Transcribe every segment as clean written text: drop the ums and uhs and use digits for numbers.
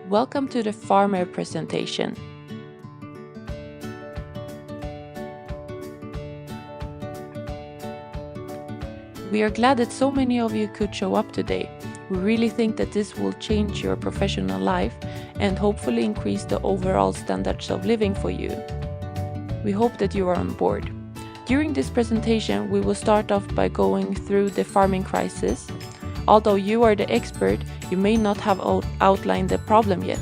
Welcome to the Farmer presentation. We are glad that so many of you could show up today. We really think that this will change your professional life and hopefully increase the overall standards of living for you. We hope that you are on board. During this presentation, we will start off by going through the farming crisis. Although you are the expert, you may not have outlined the problem yet.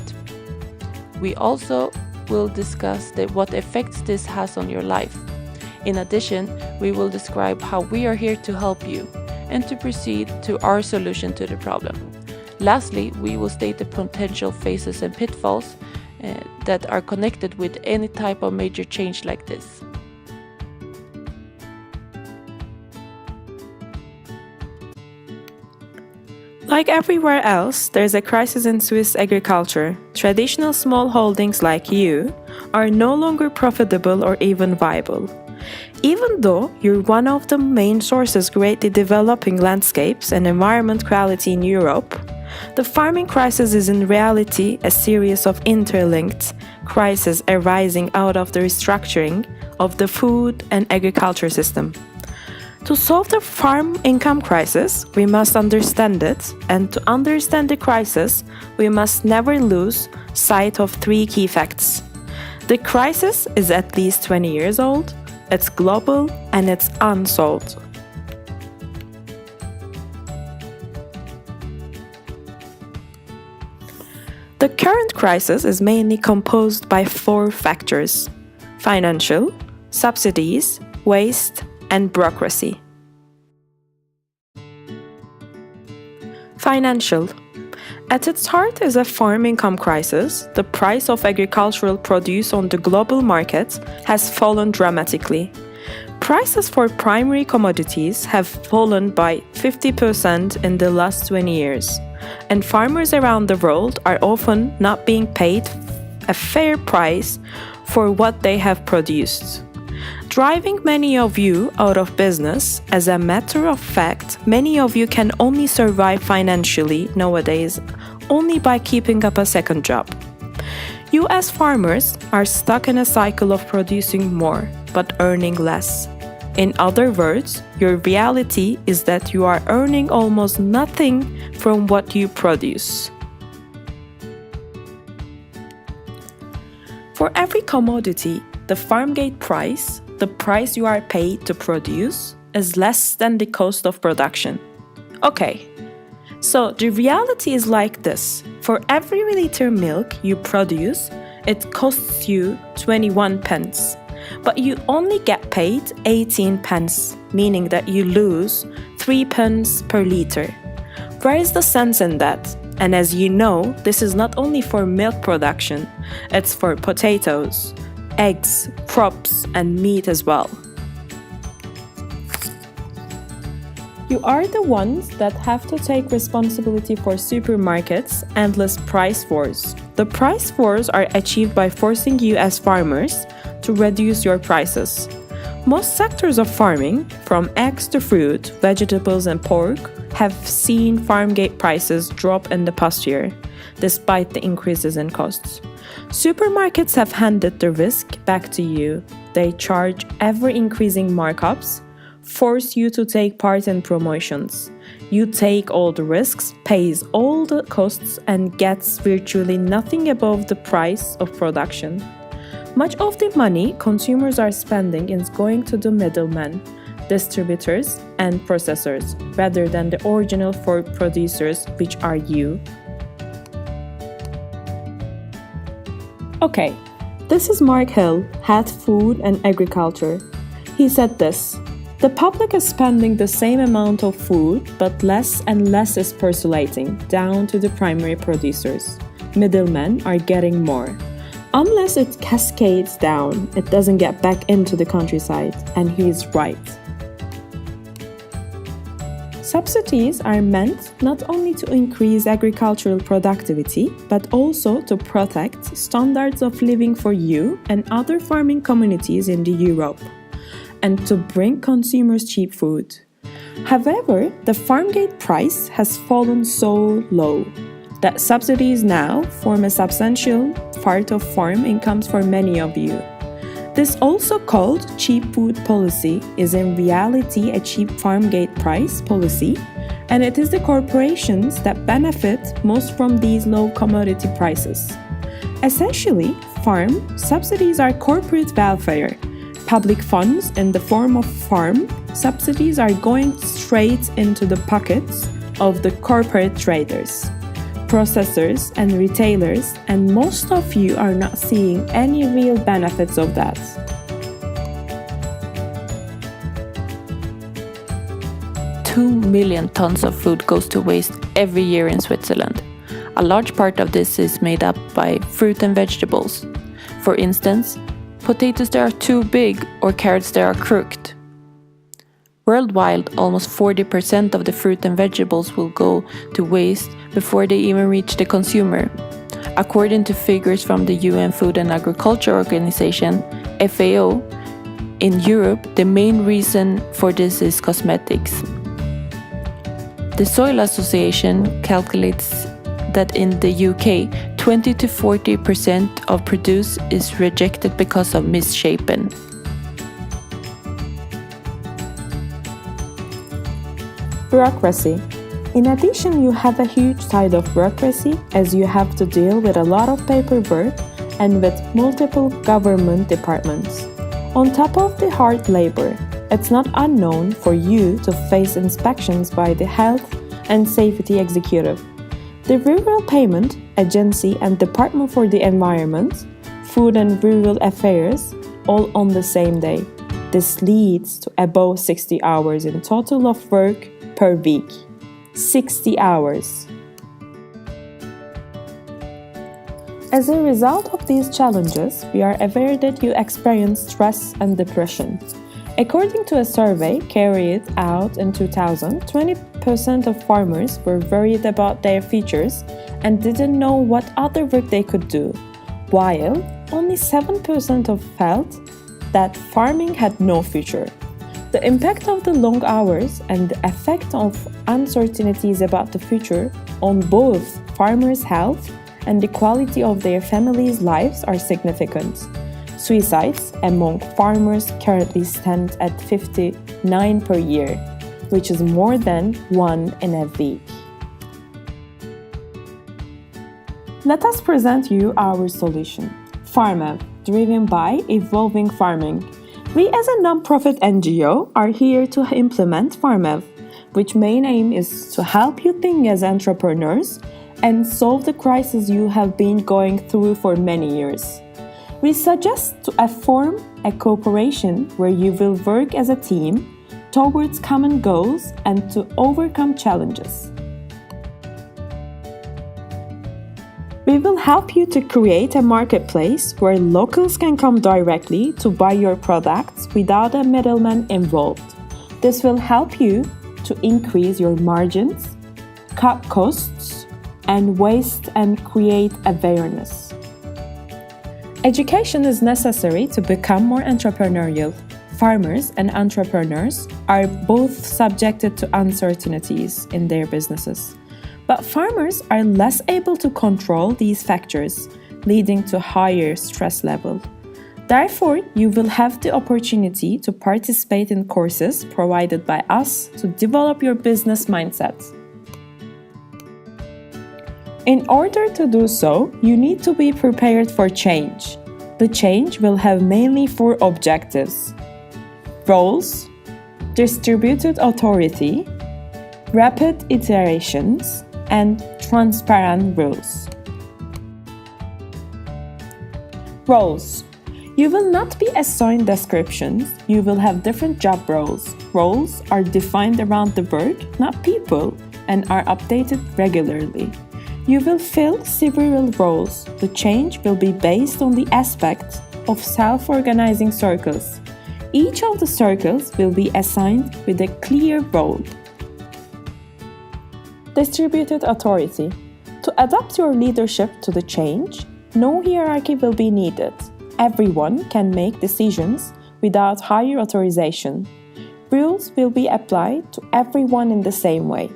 We also will discuss what effects this has on your life. In addition, we will describe how we are here to help you and to proceed to our solution to the problem. Lastly, we will state the potential phases and pitfalls that are connected with any type of major change like this. Like everywhere else, there's a crisis in Swiss agriculture. Traditional small holdings like you are no longer profitable or even viable. Even though you're one of the main sources greatly developing landscapes and environment quality in Europe, the farming crisis is in reality a series of interlinked crises arising out of the restructuring of the food and agriculture system. To solve the farm income crisis, we must understand it, and to understand the crisis, we must never lose sight of three key facts. The crisis is at least 20 years old, it's global, and it's unsolved. The current crisis is mainly composed by four factors: financial, subsidies, waste, and bureaucracy. Financial. At its heart is a farm income crisis. The price of agricultural produce on the global market has fallen dramatically. Prices for primary commodities have fallen by 50% in the last 20 years, and farmers around the world are often not being paid a fair price for what they have produced, driving many of you out of business. As a matter of fact, many of you can only survive financially nowadays only by keeping up a second job. You as farmers are stuck in a cycle of producing more but earning less. In other words, your reality is that you are earning almost nothing from what you produce. For every commodity, the farm gate price, the price you are paid to produce, is less than the cost of production. Okay, so the reality is like this. For every liter milk you produce, it costs you 21 pence, but you only get paid 18 pence, meaning that you lose 3 pence per liter. Where is the sense in that? And as you know, this is not only for milk production, it's for potatoes, eggs, crops, and meat as well. You are the ones that have to take responsibility for supermarkets' endless price wars. The price wars are achieved by forcing you as farmers to reduce your prices. Most sectors of farming, from eggs to fruit, vegetables, and pork, have seen farm gate prices drop in the past year, despite the increases in costs. Supermarkets have handed the risk back to you. They charge ever-increasing markups, force you to take part in promotions. You take all the risks, pays all the costs, and gets virtually nothing above the price of production. Much of the money consumers are spending is going to the middlemen, distributors, and processors, rather than the original food producers, which are you. Okay, this is Mark Hill, Head Food and Agriculture. He said this: the public is spending the same amount of food, but less and less is percolating down to the primary producers. Middlemen are getting more. Unless it cascades down, it doesn't get back into the countryside, and he is right. Subsidies are meant not only to increase agricultural productivity, but also to protect standards of living for you and other farming communities in Europe, and to bring consumers cheap food. However, the farm gate price has fallen so low. that subsidies now form a substantial part of farm incomes for many of you. This also called cheap food policy is in reality a cheap farm gate price policy, and it is the corporations that benefit most from these low commodity prices. Essentially, farm subsidies are corporate welfare. Public funds in the form of farm subsidies are going straight into the pockets of the corporate traders, processors and retailers, and most of you are not seeing any real benefits of that. Two million tons of food goes to waste every year in Switzerland. A large part of this is made up by fruit and vegetables. For instance, potatoes that are too big or carrots that are crooked. Worldwide, almost 40% of the fruit and vegetables will go to waste before they even reach the consumer. According to figures from the UN Food and Agriculture Organization, FAO, in Europe, the main reason for this is cosmetics. The Soil Association calculates that in the UK, 20 to 40% of produce is rejected because of misshapen. Bureaucracy. In addition, you have a huge side of bureaucracy as you have to deal with a lot of paperwork and with multiple government departments. On top of the hard labor, it's not unknown for you to face inspections by the Health and Safety Executive, the Rural Payment Agency and Department for the Environment, Food and Rural Affairs, all on the same day. This leads to above 60 hours in total of work per week. 60 hours. As a result of these challenges, we are aware that you experience stress and depression. According to a survey carried out in 2000, 20% of farmers were worried about their futures and didn't know what other work they could do, while only 7% of felt that farming had no future. The impact of the long hours and the effect of uncertainties about the future on both farmers' health and the quality of their families' lives are significant. Suicides among farmers currently stand at 59 per year, which is more than one in a week. Let us present you our solution, FarmEv, driven by Evolving Farming. We as a non-profit NGO are here to implement FarmEv, which main aim is to help you think as entrepreneurs and solve the crisis you have been going through for many years. We suggest to form a cooperation where you will work as a team towards common goals and to overcome challenges. We will help you to create a marketplace where locals can come directly to buy your products without a middleman involved. This will help you to increase your margins, cut costs, and waste and create awareness. Education is necessary to become more entrepreneurial. Farmers and entrepreneurs are both subjected to uncertainties in their businesses. But farmers are less able to control these factors, leading to higher stress level. Therefore, you will have the opportunity to participate in courses provided by us to develop your business mindset. In order to do so, you need to be prepared for change. The change will have mainly four objectives: roles, distributed authority, rapid iterations, and transparent rules. Roles. You will not be assigned descriptions, you will have different job roles. Roles are defined around the work, not people, and are updated regularly. You will fill several roles. The change will be based on the aspect of self-organizing circles. Each of the circles will be assigned with a clear role. Distributed authority. To adapt your leadership to the change, no hierarchy will be needed. Everyone can make decisions without higher authorization. Rules will be applied to everyone in the same way.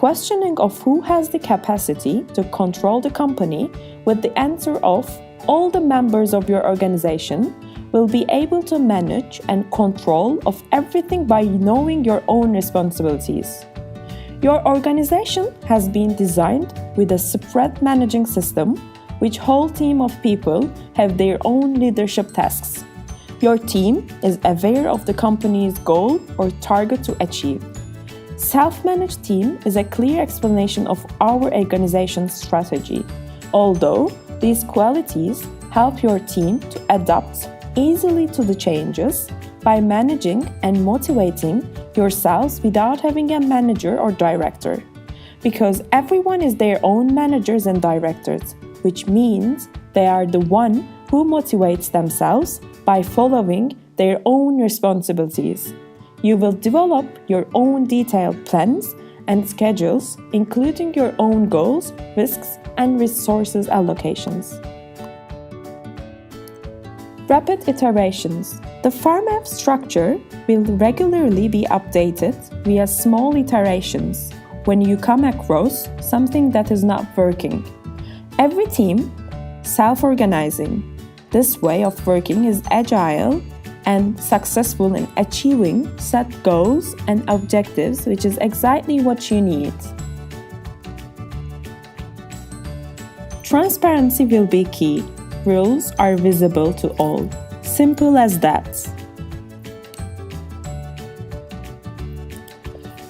questioning of who has the capacity to control the company with the answer of all the members of your organization will be able to manage and control of everything by knowing your own responsibilities. Your organization has been designed with a spread managing system, which whole team of people have their own leadership tasks. Your team is aware of the company's goal or target to achieve. Self-managed team is a clear explanation of our organization's strategy, although these qualities help your team to adapt easily to the changes by managing and motivating yourselves without having a manager or director. Because everyone is their own managers and directors, which means they are the one who motivates themselves by following their own responsibilities. You will develop your own detailed plans and schedules, including your own goals, risks, and resources allocations. Rapid iterations. The FarmF structure will regularly be updated via small iterations when you come across something that is not working. Every team self-organizing. This way of working is agile and successful in achieving set goals and objectives, which is exactly what you need. Transparency will be key. Rules are visible to all. Simple as that.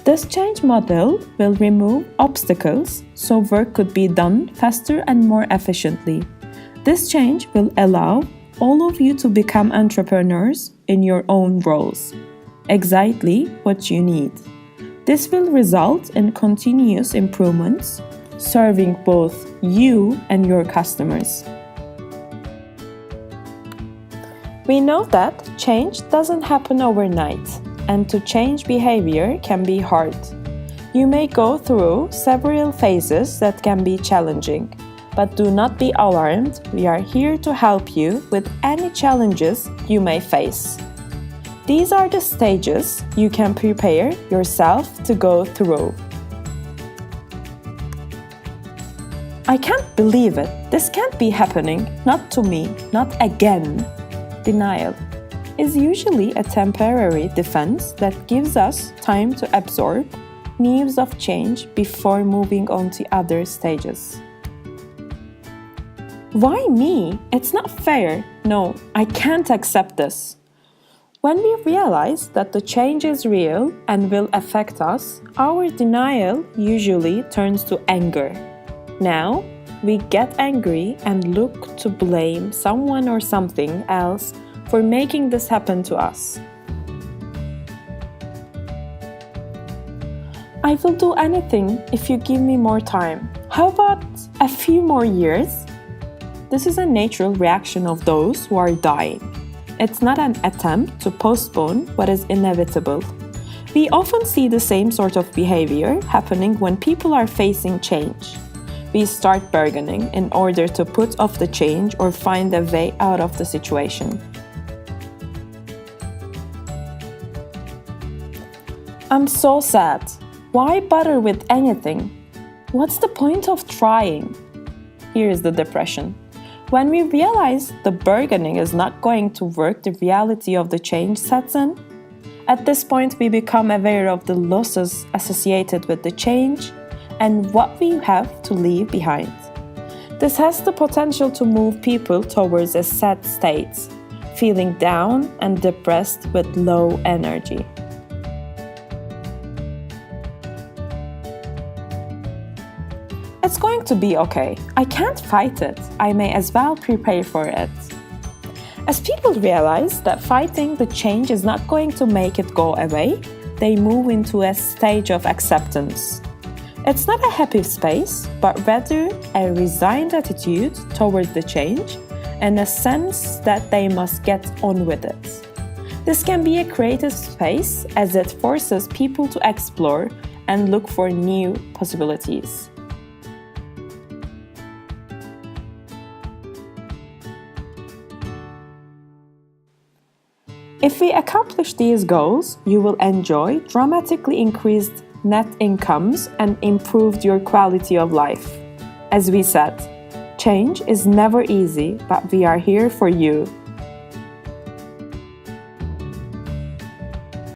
This change model will remove obstacles so work could be done faster and more efficiently. This change will allow all of you to become entrepreneurs in your own roles. Exactly what you need. This will result in continuous improvements, serving both you and your customers. We know that change doesn't happen overnight, and to change behavior can be hard. You may go through several phases that can be challenging, but do not be alarmed. We are here to help you with any challenges you may face. These are the stages you can prepare yourself to go through. I can't believe it. This can't be happening. Not to me. Not again. Denial is usually a temporary defense that gives us time to absorb news of change before moving on to other stages. Why me? It's not fair. No, I can't accept this. When we realize that the change is real and will affect us, our denial usually turns to anger. Now, we get angry and look to blame someone or something else for making this happen to us. I will do anything if you give me more time. How about a few more years? This is a natural reaction of those who are dying. It's not an attempt to postpone what is inevitable. We often see the same sort of behavior happening when people are facing change. We start bargaining in order to put off the change or find a way out of the situation. I'm so sad. Why bother with anything? What's the point of trying? Here is the depression. When we realize the bargaining is not going to work, the reality of the change sets in. At this point, we become aware of the losses associated with the change and what we have to leave behind. This has the potential to move people towards a sad state, feeling down and depressed with low energy. It's going to be okay. I can't fight it. I may as well prepare for it. As people realize that fighting the change is not going to make it go away, they move into a stage of acceptance. It's not a happy space, but rather a resigned attitude toward the change and a sense that they must get on with it. This can be a creative space as it forces people to explore and look for new possibilities. If we accomplish these goals, you will enjoy dramatically increased net incomes, and improved your quality of life. As we said, change is never easy, but we are here for you.